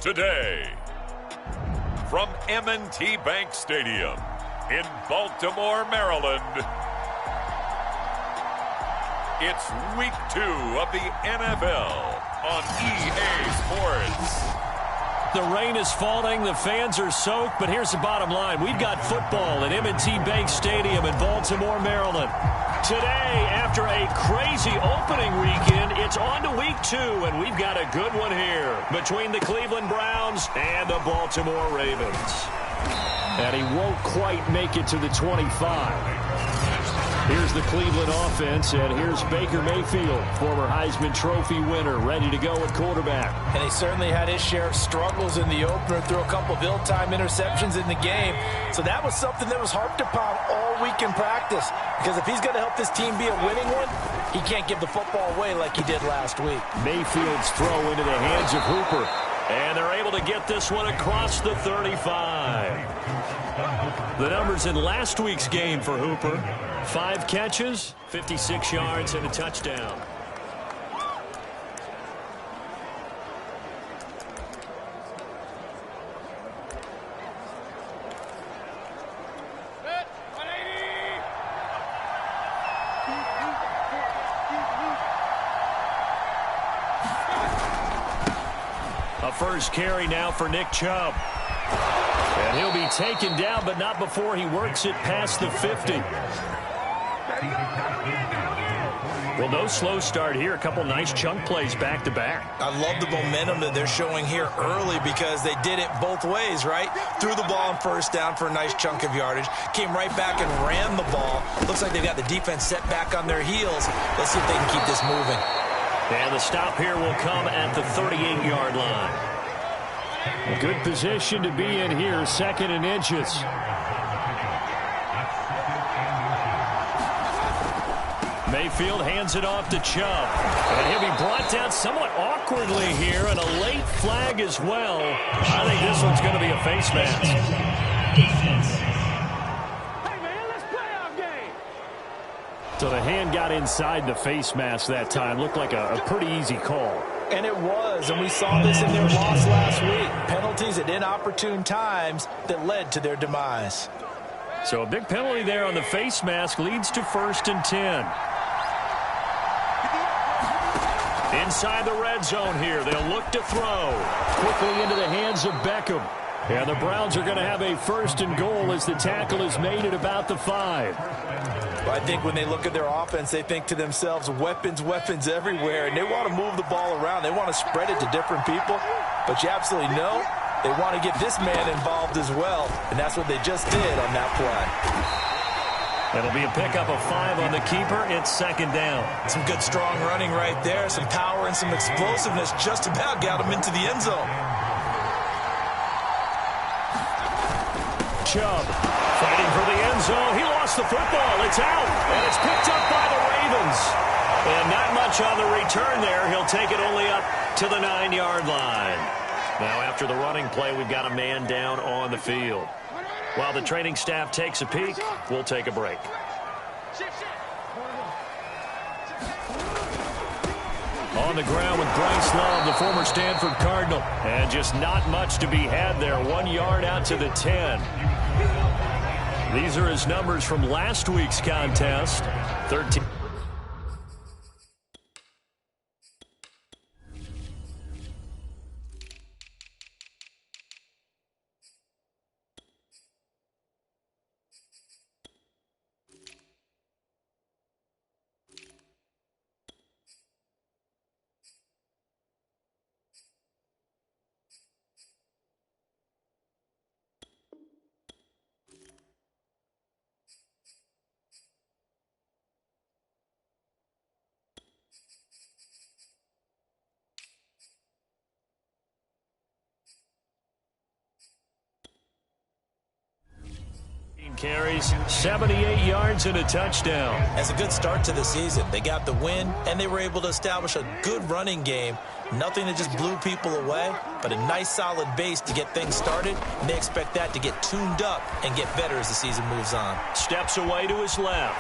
Today, from M&T Bank Stadium in Baltimore, Maryland, it's Week 2 of the NFL on EA Sports. The rain is falling, the fans are soaked, but here's the bottom line. We've got football at M&T Bank Stadium in Baltimore, Maryland. Today, after a crazy opening weekend, it's on to Week 2, and we've got a good one here between the Cleveland Browns and the Baltimore Ravens. And he won't quite make it to the 25. Here's the Cleveland offense, and here's Baker Mayfield, former Heisman Trophy winner, ready to go at quarterback. And he certainly had his share of struggles in the opener, threw a couple of ill-timed interceptions in the game. So that was something that was harped upon all week in practice. Because if he's going to help this team be a winning one, he can't give the football away like he did last week. Mayfield's throw into the hands of Hooper. And they're able to get this one across the 35. The numbers in last week's game for Hooper: 5 catches, 56 yards, and a touchdown. A first carry now for Nick Chubb. And he'll be taken down, but not before he works it past the 50. Well, no slow start here. A couple nice chunk plays back-to-back. I love the momentum that they're showing here early because they did it both ways, right? Threw the ball on first down for a nice chunk of yardage. Came right back and ran the ball. Looks like they've got the defense set back on their heels. Let's see if they can keep this moving. And the stop here will come at the 38-yard line. A good position to be in here, 2nd and inches. Mayfield hands it off to Chubb. And he'll be brought down somewhat awkwardly here, and a late flag as well. I think this one's going to be a face mask. Hey, man, let's play our game. So the hand got inside the face mask that time. Looked like a pretty easy call. And it was, and we saw this in their loss last week. Penalties at inopportune times that led to their demise. So a big penalty there on the face mask leads to 1st and 10. Inside the red zone here, they'll look to throw. Quickly into the hands of Beckham. And the Browns are going to have a 1st and goal as the tackle is made at about the 5. Well, I think when they look at their offense, they think to themselves, weapons, weapons everywhere, and they want to move the ball around. They want to spread it to different people, but you absolutely know they want to get this man involved as well, and that's what they just did on that play. It'll be a pickup of 5 on the keeper. It's 2nd down. Some good strong running right there, some power and some explosiveness just about got him into the end zone. Chubb fighting for the end zone. He lost the football. It's out, and it's picked up by the Ravens. And not much on the return there. He'll take it only up to the 9-yard line. Now, after the running play, we've got a man down on the field. While the training staff takes a peek, we'll take a break. On the ground with Bryce Love, the former Stanford Cardinal. And just not much to be had there. 1 yard out to the 10. These are his numbers from last week's contest. 13. Carries, 78 yards and a touchdown. That's a good start to the season. They got the win, and they were able to establish a good running game. Nothing that just blew people away, but a nice solid base to get things started, and they expect that to get tuned up and get better as the season moves on. Steps away to his left.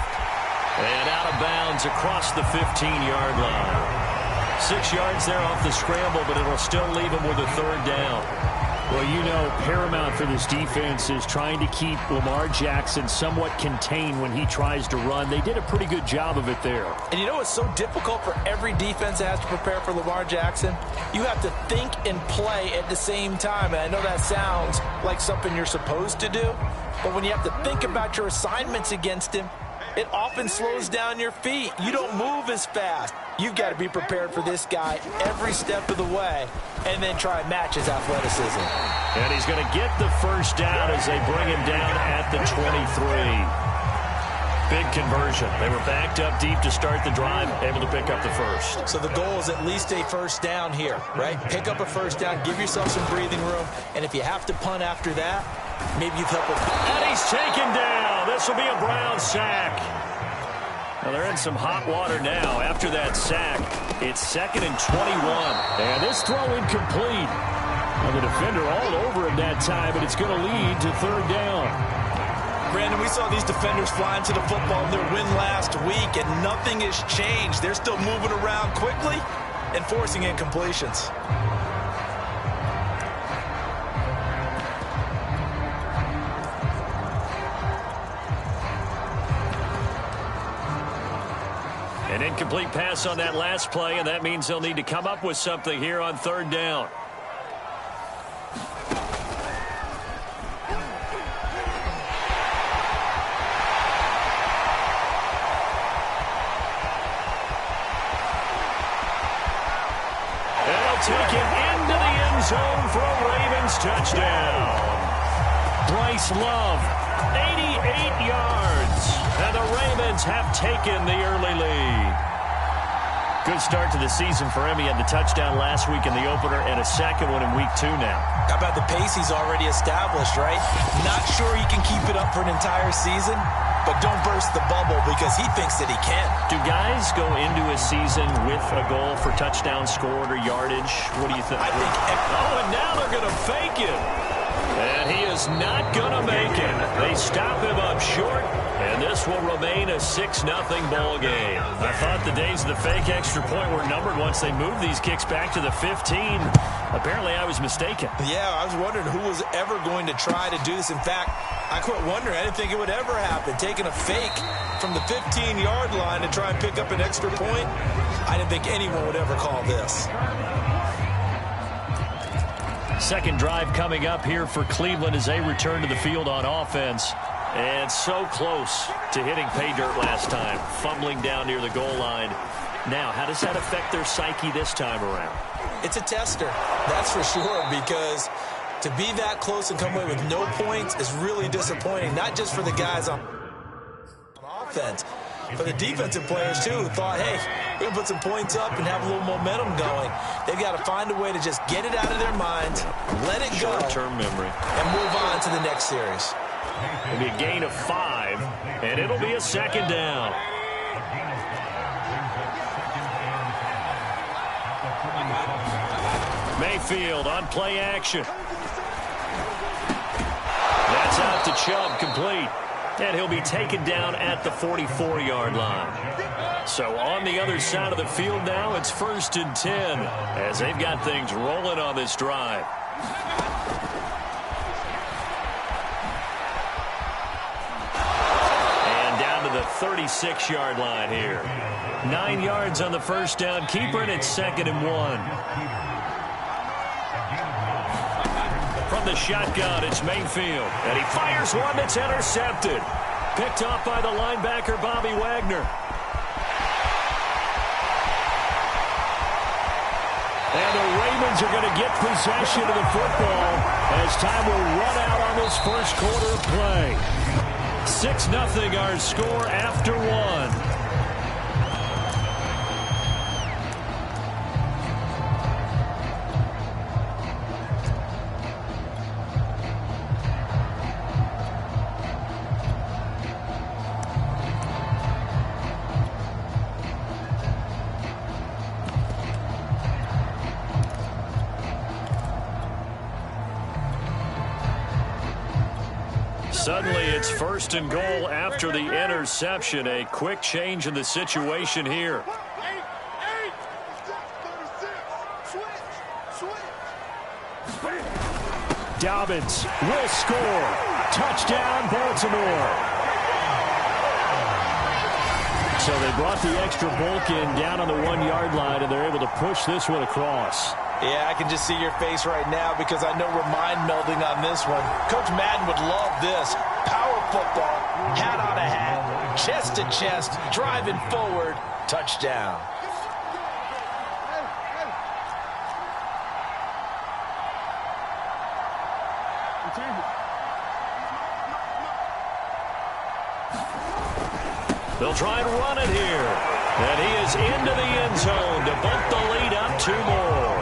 And out of bounds across the 15-yard line. 6 yards there off the scramble, but it'll still leave him with a third down. Well, you know, paramount for this defense is trying to keep Lamar Jackson somewhat contained when he tries to run. They did a pretty good job of it there. And you know what's so difficult for every defense that has to prepare for Lamar Jackson? You have to think and play at the same time. And I know that sounds like something you're supposed to do, but when you have to think about your assignments against him, it often slows down your feet. You don't move as fast. You've got to be prepared for this guy every step of the way and then try and match his athleticism. And he's going to get the first down as they bring him down at the 23. Big conversion. They were backed up deep to start the drive, able to pick up the first. So the goal is at least a first down here, right? Pick up a first down, give yourself some breathing room, and if you have to punt after that, maybe you've helped with... And he's taken down. This will be a Brown sack. Well, they're in some hot water now. After that sack, it's 2nd and 21. And this throw incomplete. Well, the defender all over him that time, but it's going to lead to third down. Brandon, we saw these defenders flying to the football in their win last week, and nothing has changed. They're still moving around quickly and forcing incompletions. An incomplete pass on that last play, and that means they'll need to come up with something here on third down. They'll take it into the end zone for a Ravens touchdown. Bryce Love, 88 yards. And the Ravens have taken the early lead. Good start to the season for him. He had the touchdown last week in the opener and a second one in week 2 now. How about the pace he's already established, right? Not sure he can keep it up for an entire season, but don't burst the bubble because he thinks that he can. Do guys go into a season with a goal for touchdown scored or yardage? What do you think? I think... Oh, and now they're going to fake it. And he is not going to make it. They stop him up short, and this will remain a 6-0 ball game. I thought the days of the fake extra point were numbered once they moved these kicks back to the 15. Apparently, I was mistaken. Yeah, I was wondering who was ever going to try to do this. In fact, I quit wondering. I didn't think it would ever happen. Taking a fake from the 15-yard line to try and pick up an extra point, I didn't think anyone would ever call this. Second drive coming up here for Cleveland as they return to the field on offense. And so close to hitting pay dirt last time, fumbling down near the goal line. Now, how does that affect their psyche this time around? It's a tester, that's for sure, because to be that close and come away with no points is really disappointing, not just for the guys on offense, but the defensive players, too, who thought, hey, we're going to put some points up and have a little momentum going. They've got to find a way to just get it out of their minds, let it go, short-term memory, and move on to the next series. It'll be a gain of 5, and it'll be a second down. Mayfield on play action. That's out to Chubb, complete. And he'll be taken down at the 44-yard line. So on the other side of the field now, it's 1st and 10 as they've got things rolling on this drive. And down to the 36-yard line here. 9 yards on the first down keeper, and it's 2nd and 1. From the shotgun, it's Mayfield. And he fires one that's intercepted. Picked off by the linebacker, Bobby Wagner. And the Ravens are going to get possession of the football as time will run out on this first quarter of play. 6-0 our score after 1. Suddenly, it's 1st and goal after the interception. A quick change in the situation here. Dobbins will score. Touchdown, Baltimore. So they brought the extra bulk in down on the 1-yard line, and they're able to push this one across. Yeah, I can just see your face right now because I know we're mind melding on this one. Coach Madden would love this. Power football, hat on a hat, chest to chest, driving forward, touchdown. They'll try and run it here. And he is into the end zone to bump the lead up 2 more.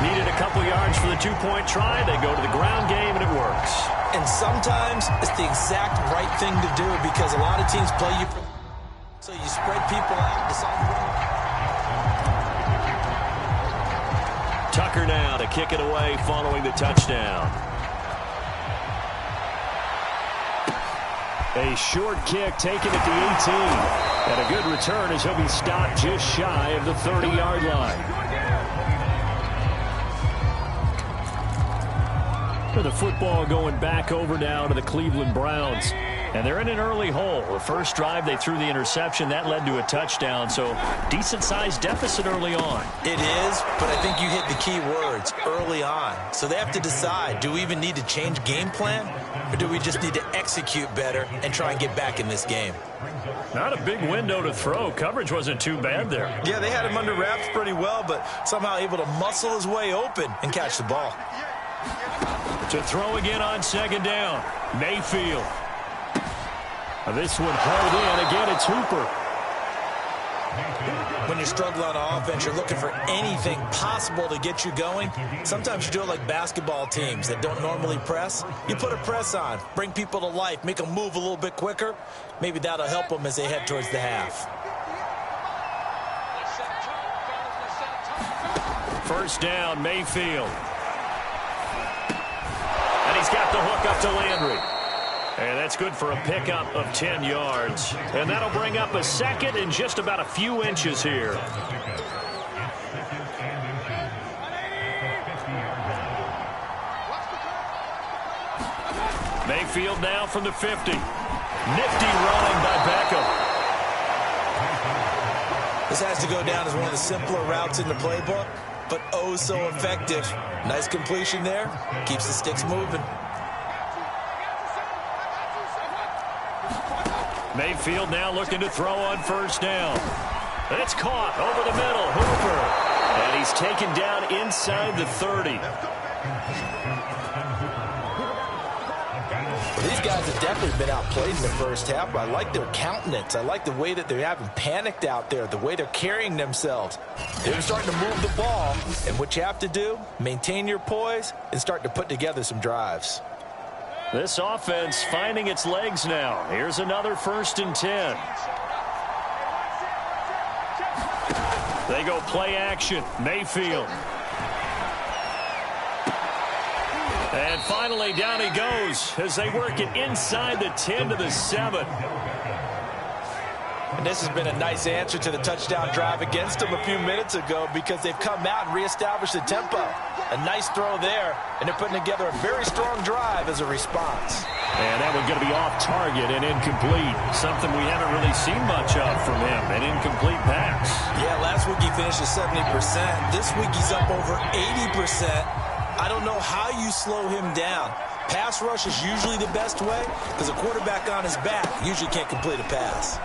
Needed a couple yards for the 2-point try. They go to the ground game, and it works. And sometimes it's the exact right thing to do because a lot of teams play you for... So you spread people out. Tucker now to kick it away following the touchdown. A short kick taken at the 18. And a good return as he'll be stopped just shy of the 30-yard line. The football going back over now to the Cleveland Browns. And they're in an early hole. The first drive, they threw the interception. That led to a touchdown. So decent-sized deficit early on. It is, but I think you hit the key words, early on. So they have to decide, do we even need to change game plan? Or do we just need to execute better and try and get back in this game? Not a big window to throw. Coverage wasn't too bad there. Yeah, they had him under wraps pretty well, but somehow able to muscle his way open and catch the ball. To throw again on second down. Mayfield. This one hauled in. Again, it's Hooper. When you're struggling on offense, you're looking for anything possible to get you going. Sometimes you do it like basketball teams that don't normally press. You put a press on, bring people to life, make them move a little bit quicker. Maybe that'll help them as they head towards the half. First down, Mayfield. And he's got the hook up to Landry. And that's good for a pickup of 10 yards. And that'll bring up a second and just about a few inches here. Mayfield now from the 50. Nifty running by Beckham. This has to go down as one of the simpler routes in the playbook, but oh so effective. Nice completion there. Keeps the sticks moving. Mayfield now looking to throw on first down. It's caught over the middle. Hooper. And he's taken down inside the 30. These guys have definitely been outplayed in the first half, but I like their countenance. I like the way that they haven't panicked out there, the way they're carrying themselves. They're starting to move the ball, and what you have to do, maintain your poise and start to put together some drives. This offense finding its legs now. Here's another 1st and 10. They go play action. Mayfield. And finally, down he goes as they work it inside the 10 to the 7. And this has been a nice answer to the touchdown drive against them a few minutes ago because they've come out and reestablished the tempo. A nice throw there, and they're putting together a very strong drive as a response. And that one's going to be off target and incomplete. Something we haven't really seen much of from him, an incomplete pass. Yeah, last week he finished at 70%. This week he's up over 80%. I don't know how you slow him down. Pass rush is usually the best way because a quarterback on his back usually can't complete a pass.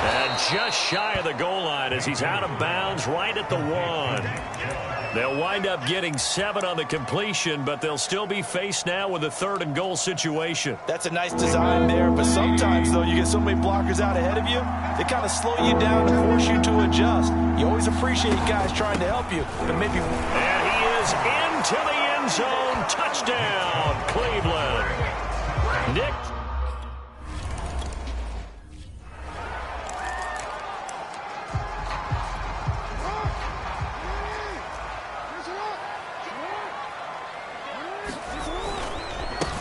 And just shy of the goal line as he's out of bounds right at the 1. They'll wind up getting 7 on the completion, but they'll still be faced now with a 3rd and goal situation. That's a nice design there, but sometimes, though, you get so many blockers out ahead of you, they kind of slow you down and force you to adjust. You always appreciate guys trying to help you, but maybe... And he is into the end zone. Touchdown, Cleveland. Nick.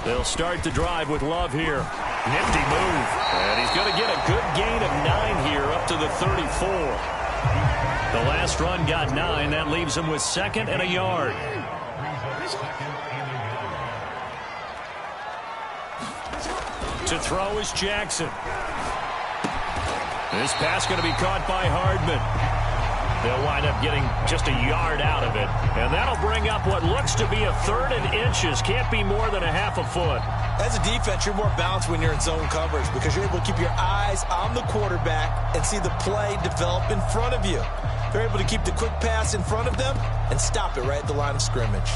They'll start the drive with Love here. Nifty move. And he's going to get a good gain of 9 here up to the 34. The last run got 9. That leaves him with 2nd and a yard. To throw is Jackson. This pass going to be caught by Hardman. They'll wind up getting just a yard out of it. And that'll bring up what looks to be a 3rd and inches. Can't be more than a half a foot. As a defense, you're more balanced when you're in zone coverage because you're able to keep your eyes on the quarterback and see the play develop in front of you. They're able to keep the quick pass in front of them and stop it right at the line of scrimmage.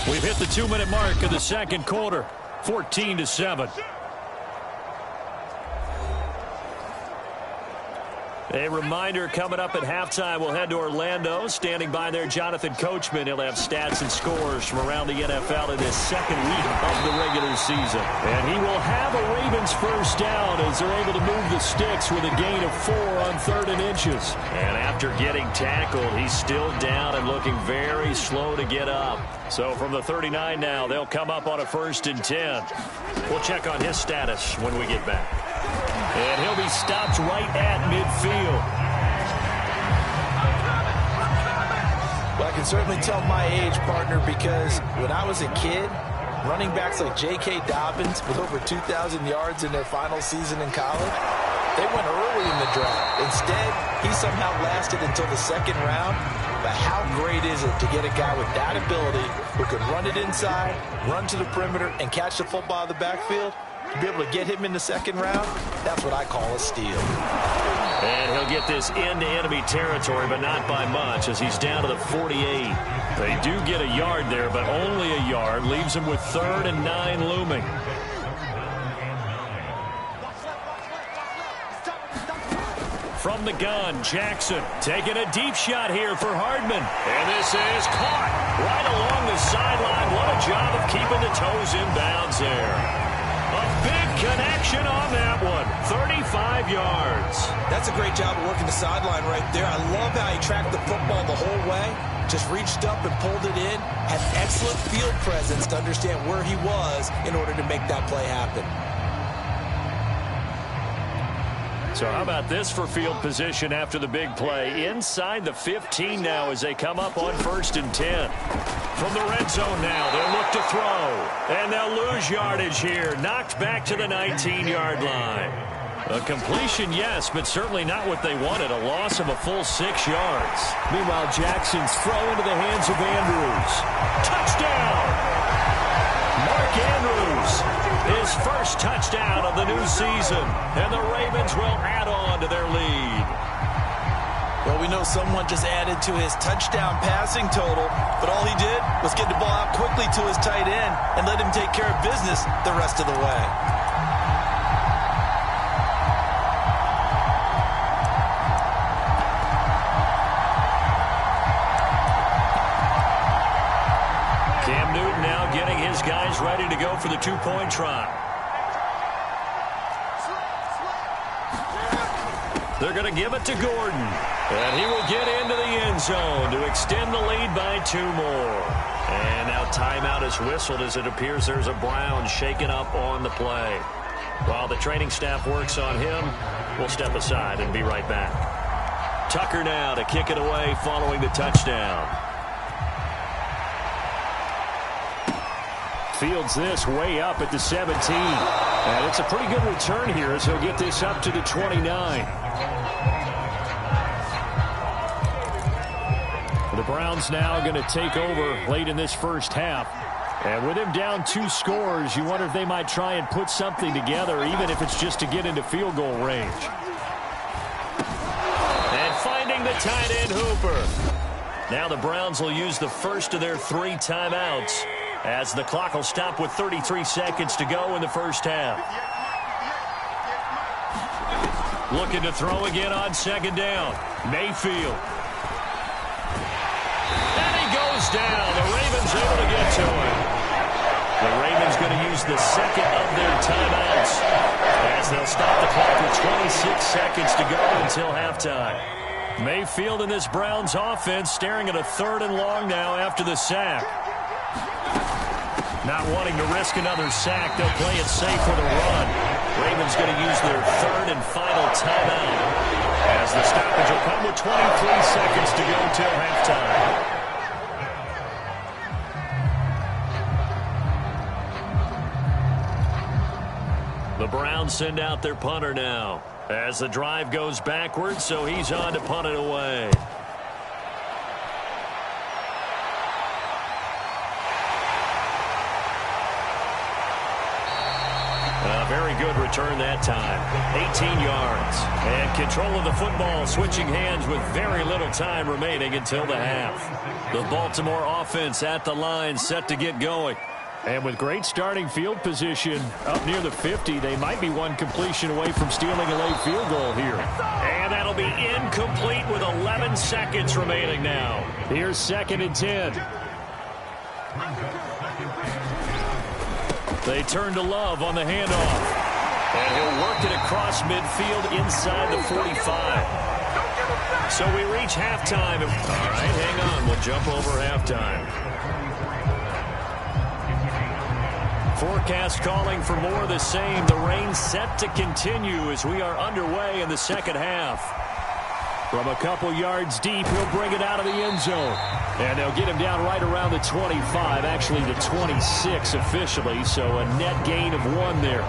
We've hit the 2-minute mark of the second quarter, 14-7. A reminder coming up at halftime, we'll head to Orlando. Standing by there, Jonathan Coachman. He'll have stats and scores from around the NFL in this second week of the regular season. And he will have a Ravens first down as they're able to move the sticks with a gain of 4 on 3rd and inches. And after getting tackled, he's still down and looking very slow to get up. So from the 39 now, they'll come up on a 1st and 10. We'll check on his status when we get back. And he'll be stopped right at midfield. Well, I can certainly tell my age, partner, because when I was a kid, running backs like J.K. Dobbins with over 2,000 yards in their final season in college, they went early in the draft. Instead, he somehow lasted until the 2nd round. But how great is it to get a guy with that ability who can run it inside, run to the perimeter, and catch the football in the backfield? To be able to get him in the 2nd round, that's what I call a steal. And he'll get this into enemy territory, but not by much, as he's down to the 48. They do get a yard there, but only a yard. Leaves him with 3rd and 9 looming. From the gun, Jackson taking a deep shot here for Hardman. And this is caught right along the sideline. What a job of keeping the toes in bounds there. A big connection on that one. 35 yards. That's a great job of working the sideline right there. I love how he tracked the football the whole way. Just reached up and pulled it in. Had excellent field presence to understand where he was in order to make that play happen. So how about this for field position after the big play? Inside the 15 now as they come up on 1st and 10. From the red zone now, they'll look to throw. And they'll lose yardage here. Knocked back to the 19-yard line. A completion, yes, but certainly not what they wanted. A loss of a full 6 yards. Meanwhile, Jackson's throw into the hands of Andrews. Touchdown! Mark Andrews, his first touchdown of the new season. And the Ravens will add on to their lead. Well, we know someone just added to his touchdown passing total, but all he did was get the ball out quickly to his tight end and let him take care of business the rest of the way. Cam Newton now getting his guys ready to go for the 2-point try. They're going to give it to Gordon. And he will get into the end zone to extend the lead by 2 more. And now timeout is whistled as it appears there's a Brown shaken up on the play. While the training staff works on him, we'll step aside and be right back. Tucker now to kick it away following the touchdown. Fields this way up at the 17. And it's a pretty good return here as he'll get this up to the 29. The Browns now going to take over late in this first half. And with him down 2 scores, you wonder if they might try and put something together, even if it's just to get into field goal range. And finding the tight end Hooper. Now the Browns will use the first of their 3 timeouts as the clock will stop with 33 seconds to go in the first half. Looking to throw again on 2nd down. Mayfield. And he goes down. The Ravens able to get to him. The Ravens going to use the 2nd of their timeouts as they'll stop the clock with 26 seconds to go until halftime. Mayfield in this Browns offense staring at a 3rd and long now after the sack. Not wanting to risk another sack, they'll play it safe with a run. Ravens going to use their third and final timeout, as the stoppage will come with 23 seconds to go till halftime. The Browns send out their punter now, as the drive goes backwards, so he's on to punt it away. A very good return that time. 18 yards. And control of the football, switching hands with very little time remaining until the half. The Baltimore offense at the line, set to get going. And with great starting field position up near the 50, they might be one completion away from stealing a late field goal here. And that'll be incomplete with 11 seconds remaining now. Here's 2nd and 10. They turn to Love on the handoff. And he'll work it across midfield inside the 45. So we reach halftime. All right, hang on. We'll jump over halftime. Forecast calling for more of the same. The rain set to continue as we are underway in the second half. From a couple yards deep, he'll bring it out of the end zone. And they'll get him down right around the 25, actually the 26 officially, so a net gain of 1 there.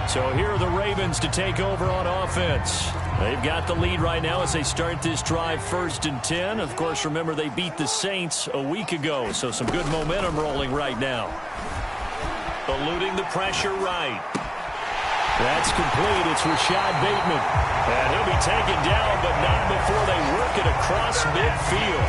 So here are the Ravens to take over on offense. They've got the lead right now as they start this drive 1st and 10. Of course, remember they beat the Saints a week ago, so some good momentum rolling right now. Eluding the pressure right. That's complete. It's Rashad Bateman. And he'll be taken down, but not before they work it across midfield.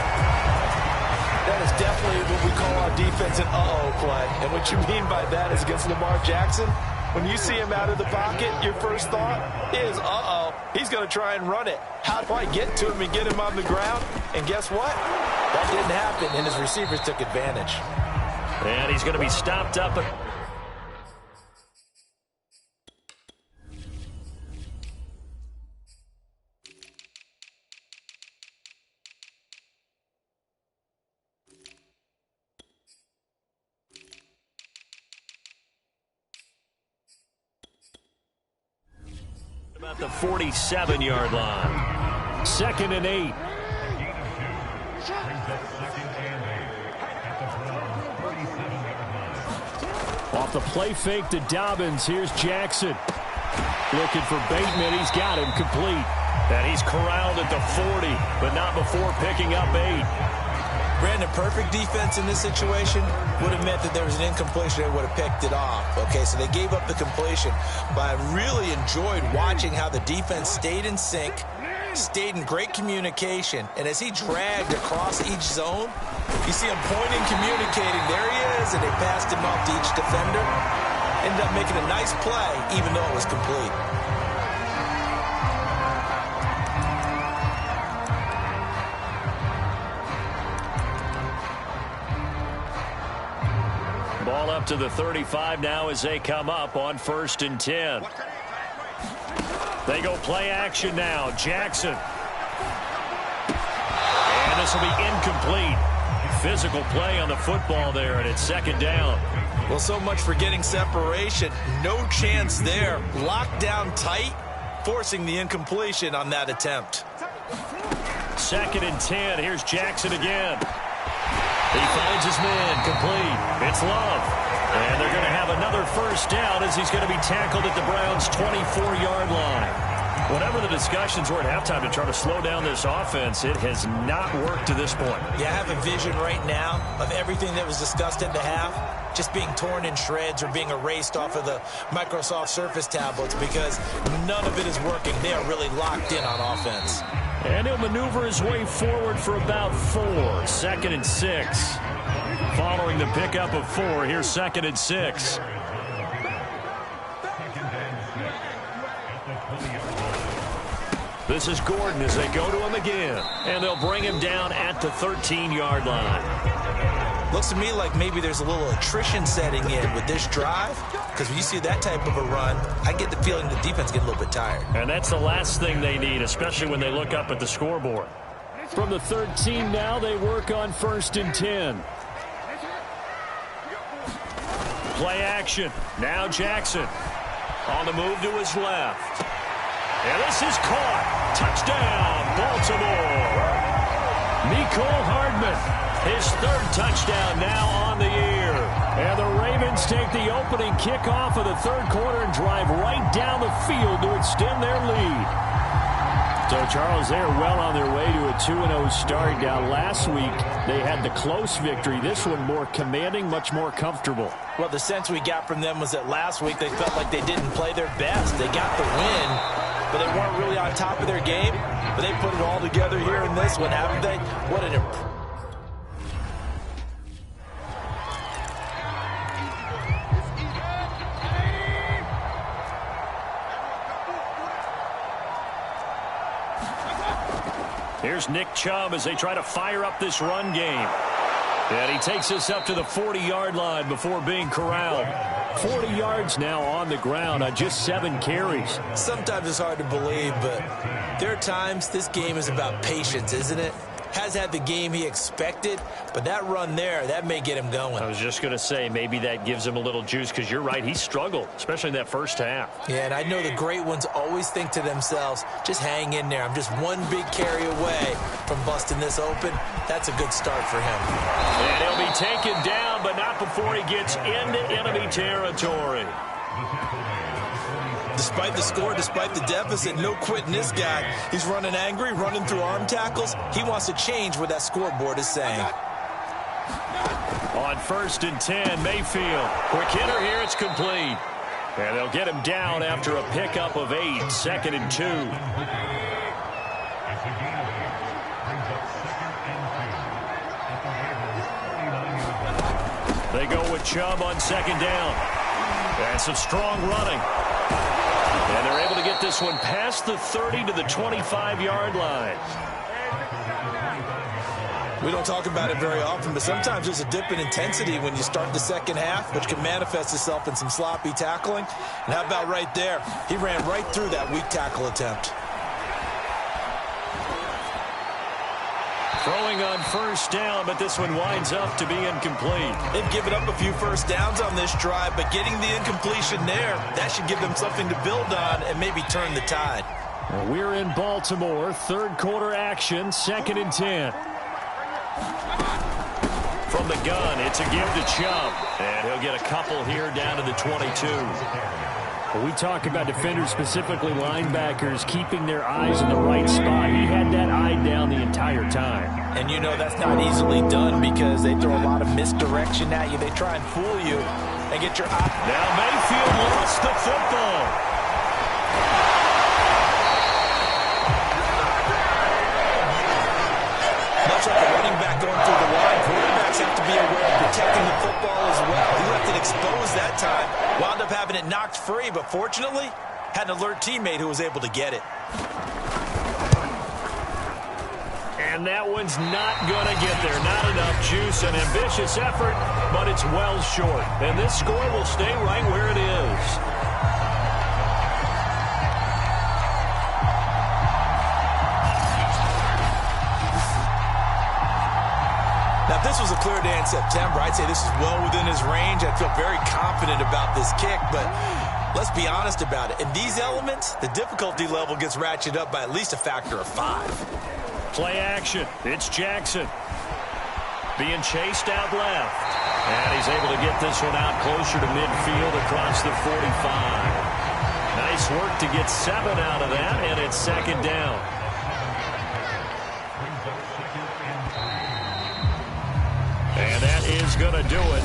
That is definitely what we call our defense an uh-oh play. And what you mean by that is against Lamar Jackson, when you see him out of the pocket, your first thought is, uh-oh, he's going to try and run it. How do I get to him and get him on the ground? And guess what? That didn't happen, and his receivers took advantage. And he's going to be stopped up at... about the 47-yard line. 2nd and 8. Off the play fake to Dobbins, here's Jackson. Looking for Bateman, he's got him complete. And he's corralled at the 40, but not before picking up 8. Brandon, perfect defense in this situation would have meant that there was an incompletion. They would have picked it off. Okay, so they gave up the completion. But I really enjoyed watching how the defense stayed in sync, stayed in great communication. And as he dragged across each zone, you see him pointing, communicating. There he is, and they passed him off to each defender. Ended up making a nice play, even though it was complete. Ball up to the 35 now as they come up on 1st and 10. They go play action now. Jackson. And this will be incomplete. Physical play on the football there, and it's 2nd down. Well, so much for getting separation. No chance there. Locked down tight, forcing the incompletion on that attempt. 2nd and 10. Here's Jackson again. He finds his man complete. It's Love. And they're going to have another 1st down as he's going to be tackled at the Browns' 24-yard line. Whatever the discussions were at halftime to try to slow down this offense, it has not worked to this point. Yeah, I have a vision right now of everything that was discussed at the half just being torn in shreds or being erased off of the Microsoft Surface tablets because none of it is working. They are really locked in on offense. And he'll maneuver his way forward for about 4. 2nd and 6. Following the pickup of 4, here's 2nd and 6. This is Gordon as they go to him again. And they'll bring him down at the 13-yard line. Looks to me like maybe there's a little attrition setting in with this drive, because when you see that type of a run, I get the feeling the defense get a little bit tired. And that's the last thing they need, especially when they look up at the scoreboard. From the 13 now, they work on 1st and 10. Play action. Now Jackson. On the move to his left. And this is caught. Touchdown, Baltimore. Mecole Hardman, his third touchdown now on the year. And the Ravens take the opening kickoff of the third quarter and drive right down the field to extend their lead. So, Charles, they're well on their way to a 2-0 start. Now, last week, they had the close victory. This one more commanding, much more comfortable. Well, the sense we got from them was that last week they felt like they didn't play their best. They got the win, but they weren't really on top of their game. But they put it all together here in this one, haven't they? What an impressive. Here's Nick Chubb as they try to fire up this run game. And he takes us up to the 40-yard line before being corralled. 40 yards now on the ground on just 7 carries. Sometimes it's hard to believe, but there are times this game is about patience, isn't it? Has had the game he expected, but that run there, that may get him going. I was just going to say, maybe that gives him a little juice, because you're right, he struggled, especially in that first half. Yeah, and I know the great ones always think to themselves, just hang in there. I'm just one big carry away from busting this open. That's a good start for him. And he'll be taken down, but not before he gets into enemy territory. Despite the score, despite the deficit, no quitting this guy. He's running angry, running through arm tackles. He wants to change what that scoreboard is saying. On 1st and 10, Mayfield. Quick hitter here, it's complete. And they'll get him down after a pickup of 8, 2nd and 2. They go with Chubb on 2nd down. And some strong running. And they're able to get this one past the 30 to the 25-yard line. We don't talk about it very often, but sometimes there's a dip in intensity when you start the second half, which can manifest itself in some sloppy tackling. And how about right there? He ran right through that weak tackle attempt. Throwing on 1st down, but this one winds up to be incomplete. They've given up a few first downs on this drive, but getting the incompletion there, that should give them something to build on and maybe turn the tide. Well, we're in Baltimore, third quarter action, 2nd and 10. From the gun, it's a give to Chubb, and he'll get a couple here down to the 22. We talk about defenders, specifically linebackers, keeping their eyes in the right spot. He had that eye down the entire time. And you know that's not easily done because they throw a lot of misdirection at you. They try and fool you and get your eye. Now Mayfield lost the football. Much like a running back going through the line, quarterbacks have to be aware of protecting the football as well. He left it exposed that time. Wound up having it knocked free, but fortunately, had an alert teammate who was able to get it. And that one's not going to get there. Not enough juice. An ambitious effort, but it's well short. And this score will stay right where it is. Now, if this was a clear day in September, I'd say this is well within his range. I'd feel very confident about this kick, but let's be honest about it. In these elements, the difficulty level gets ratcheted up by at least a factor of 5. Play action. It's Jackson. Being chased out left. And he's able to get this one out closer to midfield across the 45. Nice work to get 7 out of that, and it's 2nd down. And that is going to do it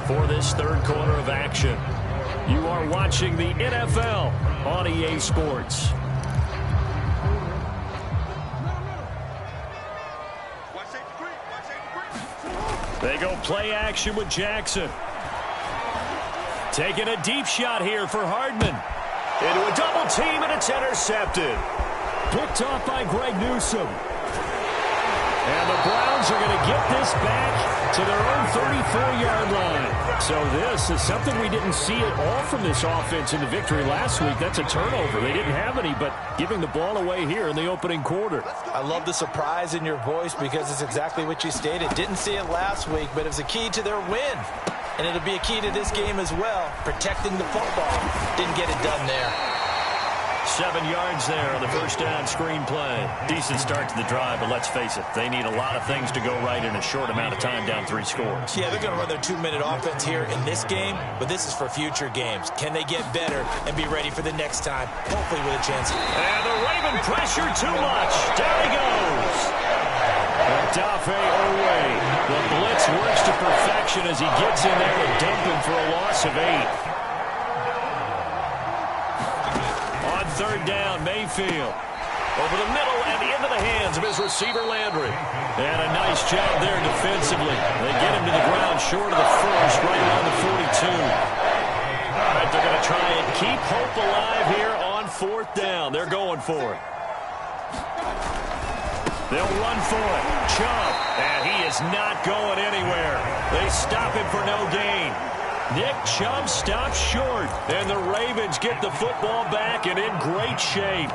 for this third quarter of action. You are watching the NFL on EA Sports. They go play action with Jackson. Taking a deep shot here for Hardman. Into a double team, and it's intercepted. Picked off by Greg Newsome. And the Browns are going to get this back to their own 34-yard line. So this is something we didn't see at all from this offense in the victory last week. That's a turnover. They didn't have any, but giving the ball away here in the opening quarter. I love the surprise in your voice because it's exactly what you stated. Didn't see it last week, but it was a key to their win. And it'll be a key to this game as well, protecting the football. Didn't get it done there. 7 yards there on the first down screenplay. Decent start to the drive, but let's face it, they need a lot of things to go right in a short amount of time down 3 scores. Yeah, they're going to run their 2-minute offense here in this game, but this is for future games. Can they get better and be ready for the next time, hopefully with a chance? And the Raven pressure too much. Down he goes. Dafe away. The blitz works to perfection as he gets in there to dump him for a loss of 8. On third down, Mayfield. Over the middle and into the hands of his receiver, Landry. And a nice job there defensively. They get him to the ground short of the first, right around the 42. All right, they're going to try and keep hope alive here on fourth down. They're going for it. They'll run for it. Chubb. And he is not going anywhere. They stop him for no gain. Nick Chubb stops short, and the Ravens get the football back and in great shape.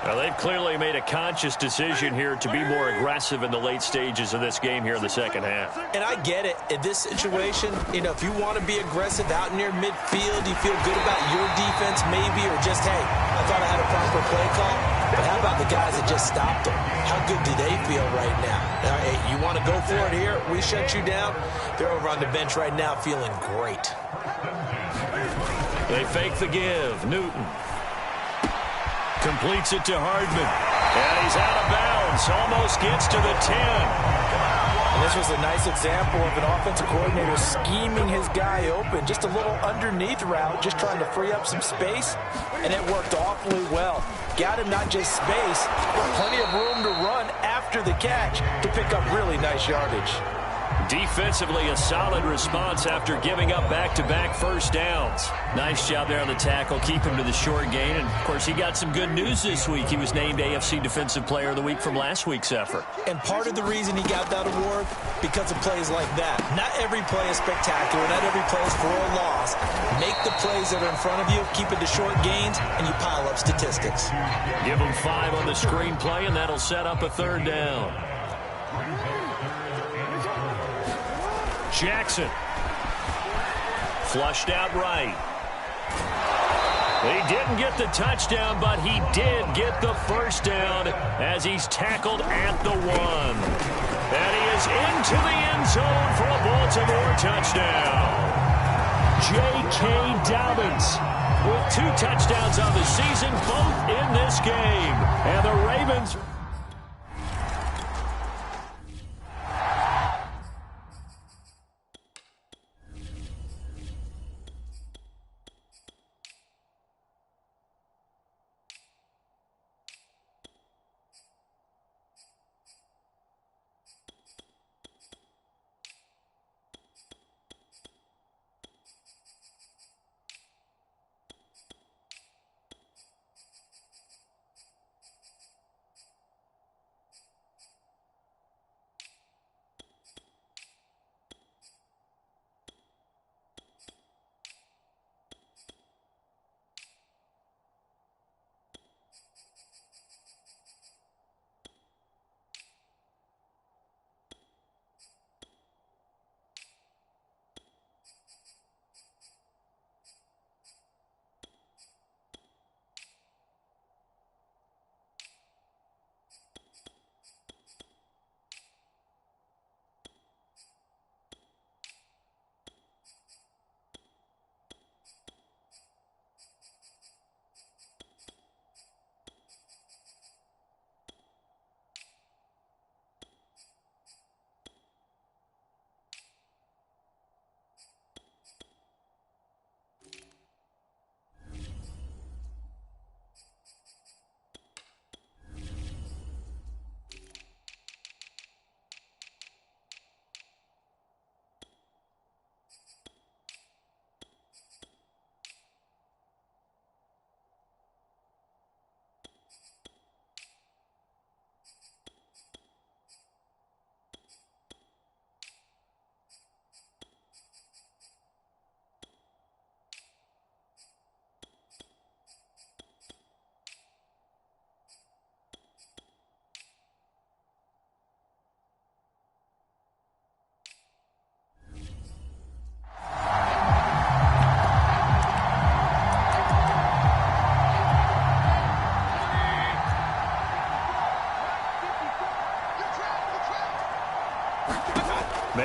Now, they've clearly made a conscious decision here to be more aggressive in the late stages of this game here in the second half. And I get it. In this situation, if you want to be aggressive out near midfield, you feel good about your defense maybe, or just, hey, I thought I had a proper play call. But how about the guys that just stopped them? How good do they feel right now? Hey, you want to go for it here? We shut you down. They're over on the bench right now feeling great. They fake the give. Newton completes it to Hardman. And he's out of bounds. Almost gets to the 10. And this was a nice example of an offensive coordinator scheming his guy open. Just a little underneath route, just trying to free up some space. And it worked awfully well. Got him not just space, but plenty of room to run after the catch to pick up really nice yardage. Defensively, a solid response after giving up back-to-back first downs. Nice job there on the tackle. Keep him to the short gain. And, of course, he got some good news this week. He was named AFC Defensive Player of the Week from last week's effort. And part of the reason he got that award, because of plays like that. Not every play is spectacular. Not every play is for a loss. Make the plays that are in front of you, keep it to short gains, and you pile up statistics. Give him 5 on the screenplay, and that'll set up a third down. Jackson. Flushed out right. He didn't get the touchdown, but he did get the first down as he's tackled at the 1. And he is into the end zone for a Baltimore touchdown. J.K. Dobbins with 2 touchdowns on the season, both in this game. And the Ravens...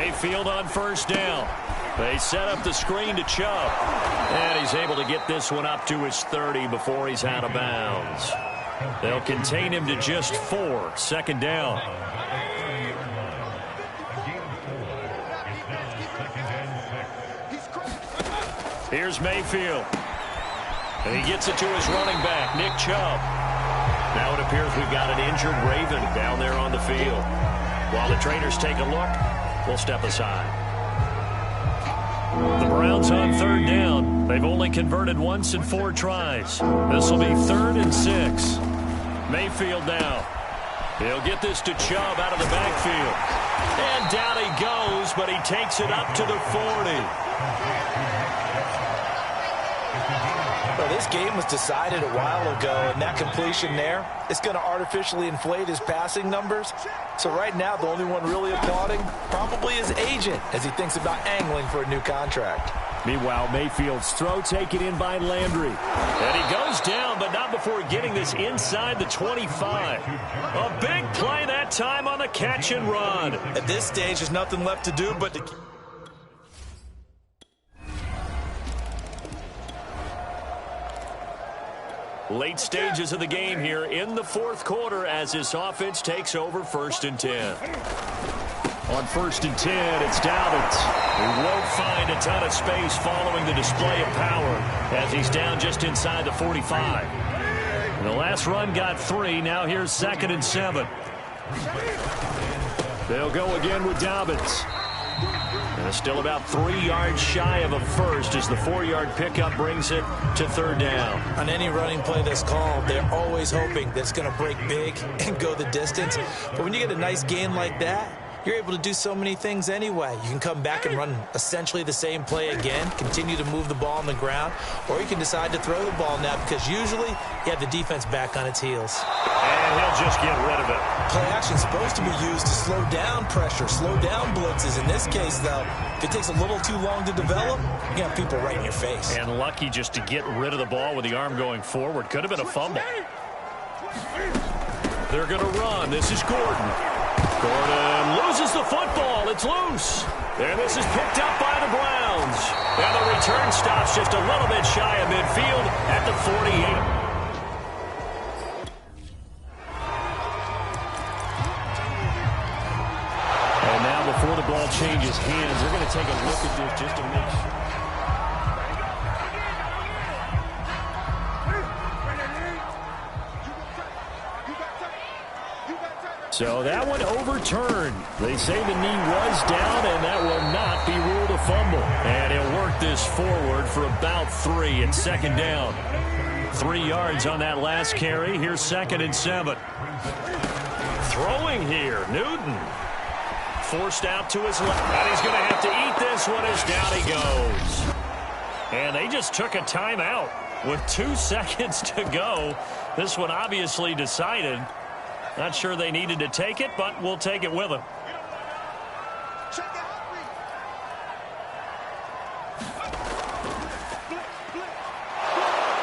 Mayfield on first down. They set up the screen to Chubb. And he's able to get this one up to his 30 before he's out of bounds. They'll contain him to just 4. Second down. Here's Mayfield. And he gets it to his running back, Nick Chubb. Now it appears we've got an injured Raven down there on the field. While the trainers take a look, we'll step aside. The Browns on third down. They've only converted once in 4 tries. This will be 3rd and 6. Mayfield now. He'll get this to Chubb out of the backfield. And down he goes, but he takes it up to the 40. Well, this game was decided a while ago, and that completion there, it's going to artificially inflate his passing numbers. So right now, the only one really applauding probably his agent as he thinks about angling for a new contract. Meanwhile, Mayfield's throw taken in by Landry. And he goes down, but not before getting this inside the 25. A big play that time on the catch and run. At this stage, there's nothing left to do but to... Late stages of the game here in the 4th quarter as this offense takes over 1st and 10. On 1st and 10, it's Dobbins, who won't find a ton of space following the display of power as he's down just inside the 45. And the last run got 3. Now here's 2nd and 7. They'll go again with Dobbins. And still about 3 yards shy of a first as the 4-yard pickup brings it to 3rd down. On any running play that's called, they're always hoping that it's going to break big and go the distance. But when you get a nice gain like that, you're able to do so many things anyway. You can come back and run essentially the same play again, continue to move the ball on the ground, or you can decide to throw the ball now because usually you have the defense back on its heels. And he'll just get rid of it. Play action is supposed to be used to slow down pressure, slow down blitzes. In this case, though, if it takes a little too long to develop, you have people right in your face. And lucky just to get rid of the ball with the arm going forward. Could have been a fumble. They're going to run. This is Gordon. Gordon loses the football. It's loose. And this is picked up by the Browns. And the return stops just a little bit shy of midfield at the 48. And now before the ball changes hands, they're going to take a look at this just to make sure. So that one overturned. They say the knee was down, and that will not be ruled a fumble. And he'll work this forward for about 3 at 2nd down. 3 yards on that last carry. Here's 2nd and 7. Throwing here, Newton. Forced out to his left. And he's going to have to eat this one as down he goes. And they just took a timeout with 2 seconds to go. This one obviously decided. Not sure they needed to take it, but we'll take it with them.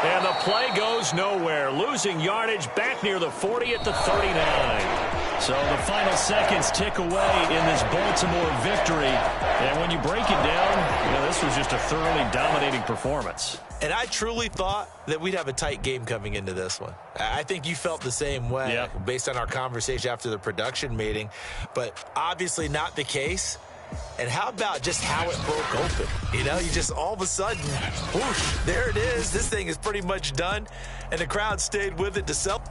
And the play goes nowhere. Losing yardage back near the 40 at the 39. So the final seconds tick away in this Baltimore victory. And when you break it down, this was just a thoroughly dominating performance. And I truly thought that we'd have a tight game coming into this one. I think you felt the same way based on our conversation after the production meeting. But obviously not the case. And how about just how it broke open? You just all of a sudden, whoosh, there it is. This thing is pretty much done. And the crowd stayed with it to sell.